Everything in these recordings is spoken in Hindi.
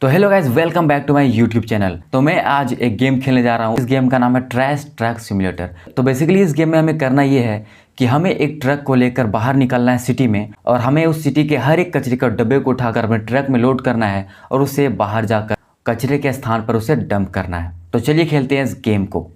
तो hello guys, welcome back to my YouTube channel. तो मैं आज एक गेम खेलने जा रहा हूँ। इस गेम का नाम है ट्रैश ट्रक सिमुलेटर। तो बेसिकली इस गेम में हमें करना ये है कि हमें एक ट्रक को लेकर बाहर निकलना है सिटी में, और हमें उस सिटी के हर एक कचरे के डब्बे को उठाकर अपने ट्रक में लोड करना है और उसे बाहर जाकर कचरे के स्थान पर उसे डंप करना है। तो चलिए खेलते हैं इस गेम को।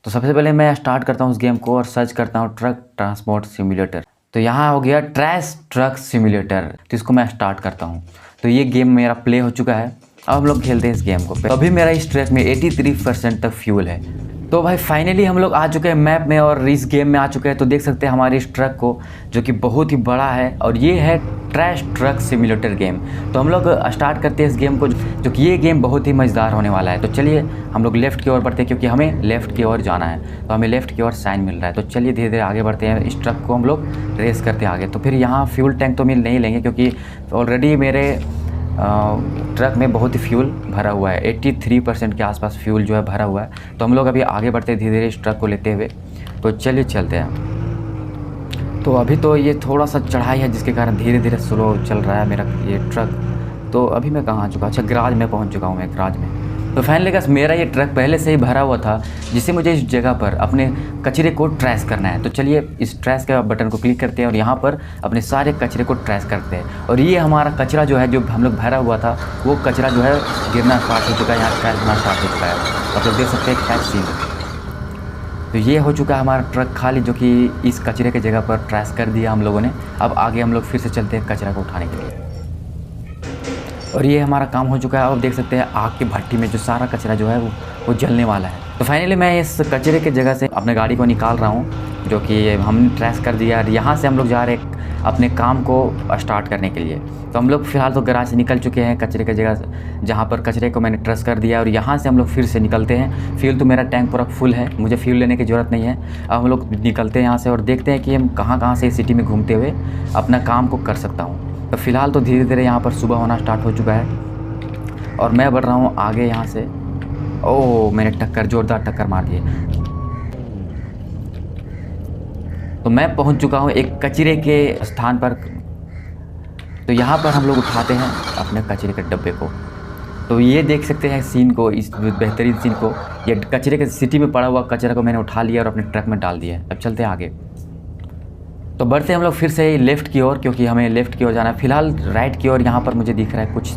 तो सबसे पहले मैं स्टार्ट करता हूँ इस गेम को और सर्च करता हूँ ट्रक ट्रांसपोर्ट सिमुलेटर। तो यहाँ हो गया ट्रैश ट्रक सिमुलेटर। तो इसको मैं स्टार्ट करता हूँ। तो ये गेम मेरा प्ले हो चुका है। अब हम लोग खेलते हैं इस गेम को। अभी मेरा इस ट्रक में 83% तक फ्यूल है। तो भाई फाइनली हम लोग आ चुके हैं मैप में और इस गेम में आ चुके हैं। तो देख सकते हैं हमारे इस ट्रक को, जो कि बहुत ही बड़ा है, और ये है ट्रैश ट्रक सिमुलेटर गेम। तो हम लोग स्टार्ट करते हैं इस गेम को, जो कि ये गेम बहुत ही मज़ेदार होने वाला है। तो चलिए हम लोग लेफ़्ट की ओर बढ़ते हैं, क्योंकि हमें लेफ़्ट की ओर जाना है। तो हमें लेफ़्ट की ओर साइन मिल रहा है। तो चलिए धीरे धीरे आगे बढ़ते हैं। इस ट्रक को हम लोग रेस करते आगे। तो फिर यहाँ फ्यूल टैंक तो मिल नहीं लेंगे, क्योंकि ऑलरेडी मेरे ट्रक में बहुत ही फ्यूल भरा हुआ है। 83% के आसपास फ्यूल जो है भरा हुआ है। तो हम लोग अभी आगे बढ़ते हैं धीरे धीरे इस ट्रक को लेते हुए। तो चलिए चलते हैं। तो अभी तो ये थोड़ा सा चढ़ाई है, जिसके कारण धीरे धीरे स्लो चल रहा है मेरा ये ट्रक। तो अभी मैं कहाँ आ चुका? अच्छा, गराज में पहुँच चुका हूँ मैं, गराज में। तो फाइनली गाइस मेरा ये ट्रक पहले से ही भरा हुआ था, जिससे मुझे इस जगह पर अपने कचरे को ट्रैश करना है। तो चलिए इस ट्रैश के बटन को क्लिक करते हैं और यहाँ पर अपने सारे कचरे को ट्रैश करते हैं। और ये हमारा कचरा जो है, जो हम लोग भरा हुआ था, वो कचरा जो है गिरना स्टार्ट हो चुका है। यहाँ ट्रैश होना स्टार्ट हो चुका है। आप लोग देख सकते हैं क्या सीन। तो ये हो चुका है हमारा ट्रक खाली, जो कि इस कचरे के जगह पर ट्रैश कर दिया हम लोगों ने। अब आगे हम लोग फिर से चलते हैं कचरा को उठाने के लिए। और ये हमारा काम हो चुका है। अब देख सकते हैं आग की भट्टी में जो सारा कचरा जो है वो जलने वाला है। तो फाइनली मैं इस कचरे के जगह से अपने गाड़ी को निकाल रहा हूँ, जो कि हमने ट्रैश कर दिया। और यहाँ से हम लोग जा रहे हैं अपने काम को स्टार्ट करने के लिए। तो हम लोग फ़िलहाल तो गैराज से निकल चुके हैं कचरे की जगह से, जहाँ पर कचरे को मैंने ट्रैश कर दिया। और यहाँ से हम लोग फिर से निकलते हैं। फ्यूल तो मेरा टैंक पूरा फुल है, मुझे फ्यूल लेने की ज़रूरत नहीं है। अब हम लोग निकलते हैं यहाँ से और देखते हैं कि हम कहाँ से इस सिटी में घूमते हुए अपना काम को कर सकता हूँ। तो फ़िलहाल तो धीरे धीरे यहाँ पर सुबह होना स्टार्ट हो चुका है और मैं बढ़ रहा हूँ आगे यहाँ से। ओह, मैंने जोरदार टक्कर मार दी। तो मैं पहुँच चुका हूँ एक कचरे के स्थान पर। तो यहाँ पर हम लोग उठाते हैं अपने कचरे के डब्बे को। तो ये देख सकते हैं सीन को, इस बेहतरीन सीन को। ये कचरे के सिटी में पड़ा हुआ कचरा को मैंने उठा लिया और अपने ट्रक में डाल दिया। अब चलते हैं आगे। तो बढ़ते हैं हम लोग फिर से लेफ़्ट की ओर, क्योंकि हमें लेफ़्ट की ओर जाना है। फिलहाल राइट की ओर यहाँ पर मुझे दिख रहा है कुछ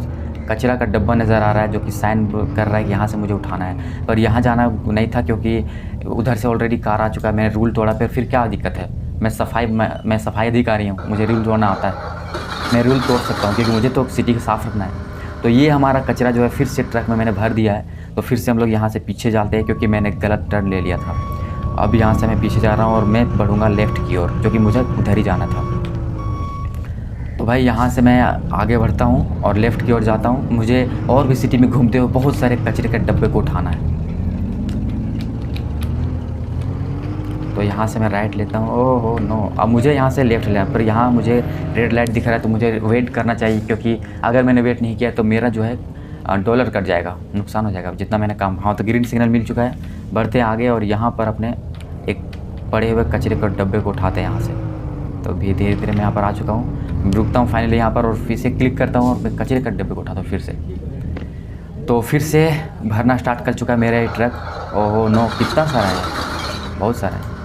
कचरा का डब्बा नज़र आ रहा है, जो कि साइन कर रहा है कि यहाँ से मुझे उठाना है। पर यहाँ जाना नहीं था, क्योंकि उधर से ऑलरेडी कार आ चुका है। मैंने रूल तोड़ा। फिर क्या दिक्कत है? मैं सफाई अधिकारी हूँ, मुझे रूल तोड़ना आता है। मैं रूल तोड़ सकता हूँ, क्योंकि मुझे तो सिटी को साफ़ रखना है। तो ये हमारा कचरा जो है फिर से ट्रक में मैंने भर दिया है। तो फिर से हम लोग यहाँ से पीछे जाते हैं, क्योंकि मैंने गलत टर्न ले लिया था। अब यहाँ से मैं पीछे जा रहा हूँ और मैं बढ़ूँगा लेफ़्ट की ओर, जो कि मुझे उधर ही जाना था। तो भाई यहाँ से मैं आगे बढ़ता हूँ और लेफ़्ट की ओर जाता हूँ। मुझे और भी सिटी में घूमते हुए बहुत सारे कचरे के डब्बे को उठाना है। तो यहाँ से मैं राइट लेता हूँ। ओहो नो, अब मुझे यहाँ से लेफ़्ट लेना, पर यहाँ मुझे रेड लाइट दिख रहा है। तो मुझे वेट करना चाहिए, क्योंकि अगर मैंने वेट नहीं किया तो मेरा जो है डॉलर कट जाएगा, नुकसान हो जाएगा जितना मैंने काम। हाँ, तो ग्रीन सिग्नल मिल चुका है। बढ़ते हैं आगे और यहाँ पर अपने एक पड़े हुए कचरे के डब्बे को उठाते हैं यहाँ से। तो भी धीरे धीरे मैं यहाँ पर आ चुका हूँ। रुकता हूँ फाइनली यहाँ पर और फिर से क्लिक करता हूँ और मैं कचरे के डब्बे को उठाता हूँ फिर से। तो फिर से भरना स्टार्ट कर चुका है मेरा ये ट्रक। ओहो नो, कितना सारा है, बहुत सारा है।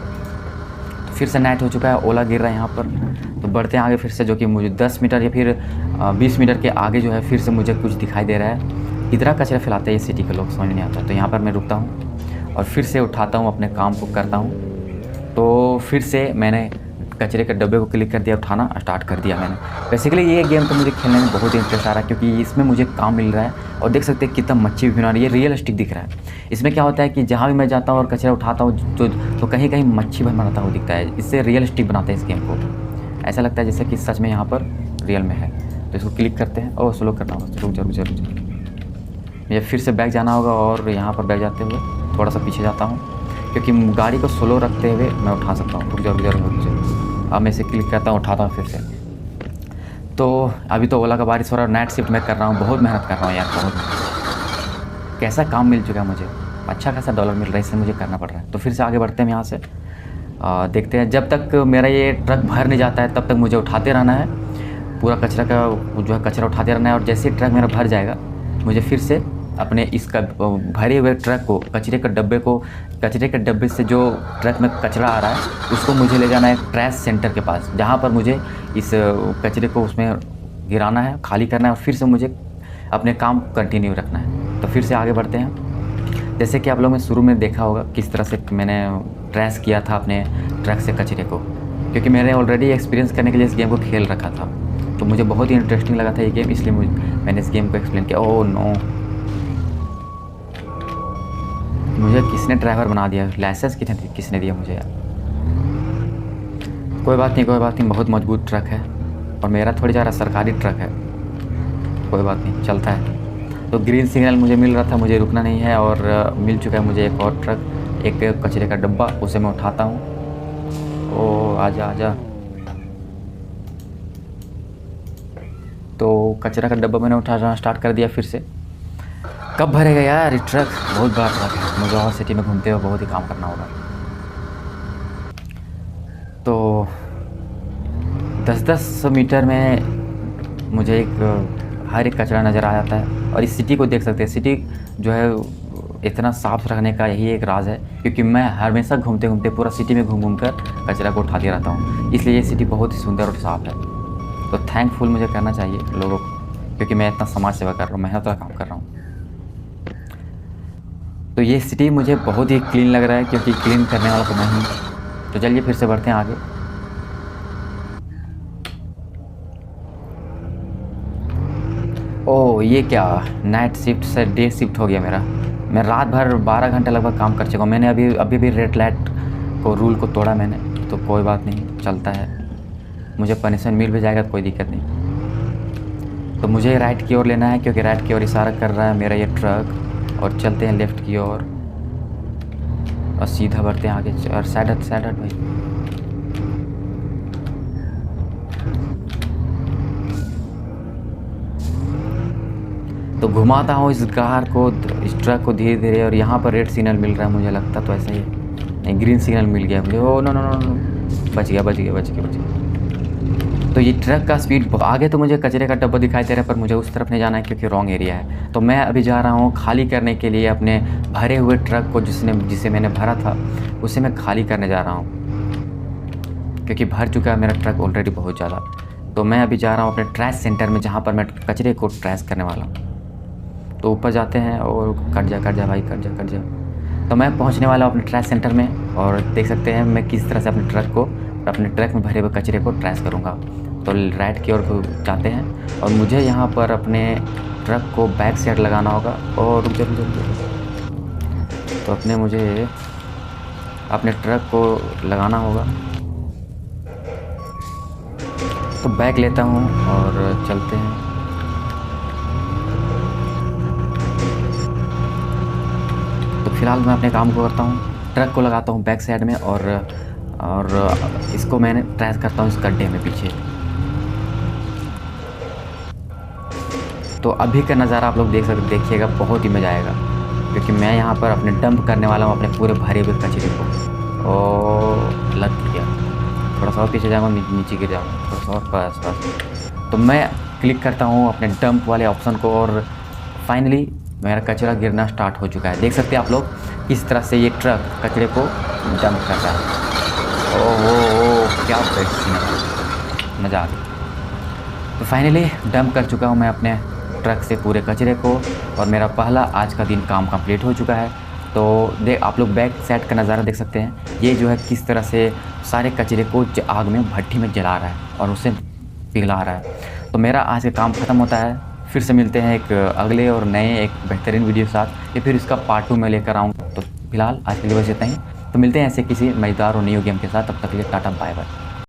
तो फिर से नाइट हो चुका है, ओला गिर रहा है यहाँ पर। तो बढ़ते हैं आगे फिर से, जो कि मुझे 10 मीटर या फिर 20 मीटर के आगे जो है फिर से मुझे कुछ दिखाई दे रहा है। इतना कचरा फैलाते हैं ये सिटी के लोग, समझ नहीं आता। तो यहाँ पर मैं रुकता हूँ और फिर से उठाता हूँ, अपने काम को करता हूँ। तो फिर से मैंने कचरे के डब्बे को क्लिक कर दिया, उठाना स्टार्ट कर दिया मैंने। बेसिकली ये गेम तो मुझे खेलने में बहुत ही इंटरेस्ट आ रहा है, क्योंकि इसमें मुझे काम मिल रहा है। और देख सकते हैं कितना मच्छी भी बना रही है, ये रियलिस्टिक दिख रहा है। इसमें क्या होता है कि जहाँ भी मैं जाता हूँ और कचरा उठाता हूँ तो कहीं कहीं मच्छी बनाता हुआ दिखता है। इससे रियलिस्टिक बनाते हैं इस गेम को। ऐसा लगता है जैसे कि सच में यहाँ पर रियल में है। तो इसको क्लिक करते हैं। और स्लो करना होगा, रुक जा। मुझे फिर से बैक जाना होगा और यहाँ पर बैक जाते हुए थोड़ा सा पीछे जाता हूँ, क्योंकि गाड़ी को स्लो रखते हुए मैं उठा सकता हूँ। रुक जा। अब मैं इसे क्लिक करता हूँ, उठाता हूँ फिर से। तो अभी तो ओला का बारिश हो रहा है, नाइट शिफ्ट मैं कर रहा हूँ, बहुत मेहनत कर रहा हूँ यार, बहुत। कैसा काम मिल चुका है मुझे, अच्छा खासा डॉलर मिल रहा है, इससे मुझे करना पड़ रहा है। तो फिर से आगे बढ़ते हैं यहाँ से। देखते हैं, जब तक मेरा ये ट्रक भर नहीं जाता है तब तक मुझे उठाते रहना है। पूरा कचरा का जो है कचरा उठाते रहना है। और जैसे ही ट्रक मेरा भर जाएगा मुझे फिर से अपने इसका भरे हुए ट्रक को, कचरे के डब्बे से जो ट्रक में कचरा आ रहा है उसको मुझे ले जाना है ट्रैश सेंटर के पास, जहाँ पर मुझे इस कचरे को उसमें गिराना है, खाली करना है और फिर से मुझे अपने काम कंटिन्यू रखना है। तो फिर से आगे बढ़ते हैं। जैसे कि आप लोगों ने शुरू में देखा होगा किस तरह से मैंने ट्रैश किया था अपने ट्रक से कचरे को, क्योंकि मैंने ऑलरेडी एक्सपीरियंस करने के लिए इस गेम को खेल रखा था, तो मुझे बहुत ही इंटरेस्टिंग लगा था ये गेम, इसलिए मैंने इस गेम को एक्सप्लेन किया। ओह नो, मुझे किसने ड्राइवर बना दिया, लाइसेंस किसने दिया मुझे यार। कोई बात नहीं, बहुत मजबूत ट्रक है और मेरा थोड़ी ज़्यादा सरकारी ट्रक है, कोई बात नहीं, चलता है। तो ग्रीन सिग्नल मुझे मिल रहा था, मुझे रुकना नहीं है और मिल चुका है मुझे एक और ट्रक, एक कचरे का डब्बा, उसे मैं उठाता हूँ। ओ आजा। तो कचरा का डब्बा मैंने उठाना स्टार्ट कर दिया फिर से। कब भरेगा यार ये ट्रक, बहुत बड़ा ट्रक है, मुझे और सिटी में घूमते हुए बहुत ही काम करना होगा। तो 10-10 मीटर में मुझे हर एक कचरा नज़र आ जाता है और इस सिटी को देख सकते हैं। सिटी जो है इतना साफ़ रखने का यही एक राज है, क्योंकि मैं हमेशा घूमते घूमते पूरा सिटी में घूम कर कचरा को उठाते रहता हूँ, इसलिए ये सिटी बहुत ही सुंदर और साफ़ है। तो थैंकफुल मुझे करना चाहिए लोगों को, क्योंकि मैं इतना समाज सेवा कर रहा हूँ, मेहनत का काम कर रहा हूँ। तो ये सिटी मुझे बहुत ही क्लीन लग रहा है, क्योंकि क्लीन करने वाला तो मैं हूँ। तो चलिए फिर से बढ़ते हैं आगे। ओह ये क्या, नाइट शिफ्ट से डे शिफ्ट हो गया मेरा। मैं रात भर 12 घंटे लगभग काम कर चुका हूँ। मैंने अभी भी रेड लाइट को रूल को तोड़ा मैंने, तो कोई बात नहीं, चलता है। मुझे पनिशमेंट मिल भी जाएगा तो कोई दिक्कत नहीं। तो मुझे राइट की ओर लेना है, क्योंकि राइट की ओर इशारा कर रहा है मेरा ये ट्रक, और चलते हैं लेफ़्ट की ओर और सीधा बढ़ते हैं आगे। और साइड हट भाई। तो घुमाता हूँ इस कार को, इस ट्रक को धीरे धीरे, और यहाँ पर रेड सिग्नल मिल रहा है, मुझे लगता तो ऐसा ही नहीं, ग्रीन सिग्नल मिल गया मुझे। ओ नो, बच गया। तो ये ट्रक का स्पीड आगे, तो मुझे कचरे का डब्बा दिखाई दे रहा है, पर मुझे उस तरफ नहीं जाना है क्योंकि रॉन्ग एरिया है। तो मैं अभी जा रहा हूँ खाली करने के लिए अपने भरे हुए ट्रक को, जिसे मैंने भरा था उसे मैं खाली करने जा रहा हूँ, क्योंकि भर चुका है मेरा ट्रक ऑलरेडी बहुत ज़्यादा। तो मैं अभी जा रहा हूँ अपने ट्रैश सेंटर में, जहाँ पर मैं कचरे को ट्रैश करने वाला हूँ। तो ऊपर जाते हैं और कट जा भाई, कट जा। तो मैं पहुँचने वाला हूँ अपने ट्रैश सेंटर में, और देख सकते हैं मैं किस तरह से अपने ट्रक में भरे हुए कचरे को ट्रैश करूँगा। तो राइट की ओर जाते हैं और मुझे यहाँ पर अपने ट्रक को बैक साइड लगाना होगा। और रुक जा। तो मुझे अपने ट्रक को लगाना होगा, तो बैक लेता हूँ और चलते हैं। तो फिलहाल मैं अपने काम को करता हूँ, ट्रक को लगाता हूँ बैक साइड में, और इसको मैंने ट्रैश करता हूँ इस गड्ढे में पीछे। तो अभी का नज़ारा आप लोग देखिएगा, बहुत ही मज़ा आएगा, क्योंकि मैं यहाँ पर अपने डंप करने वाला हूँ अपने पूरे भरे हुए कचरे को। और लग गया, थोड़ा सा और पीछे जाऊँगा, नीचे गिर जाऊँगा, थोड़ा सा और पास। तो मैं क्लिक करता हूँ अपने डंप वाले ऑप्शन को, और फाइनली मेरा कचरा गिरना स्टार्ट हो चुका है। देख सकते हैं आप लोग किस तरह से ये ट्रक कचरे को डंप कर रहा है। ओह क्या मज़ा आ गया। तो फाइनली डंप कर चुका हूँ मैं अपने ट्रक से पूरे कचरे को, और मेरा पहला आज का दिन काम कंप्लीट हो चुका है। तो आप लोग बैक साइड का नज़ारा देख सकते हैं, ये जो है किस तरह से सारे कचरे को आग में भट्टी में जला रहा है और उसे पिघला रहा है। तो मेरा आज का काम ख़त्म होता है। फिर से मिलते हैं एक अगले और नए एक बेहतरीन वीडियो के साथ, या फिर इसका पार्ट 2 में लेकर आऊँ। तो फिलहाल आज के लिए बस इतना ही। तो मिलते हैं ऐसे किसी मज़ेदार और न्यू गेम के साथ, तब तक के लिए टाटा बाय बाय।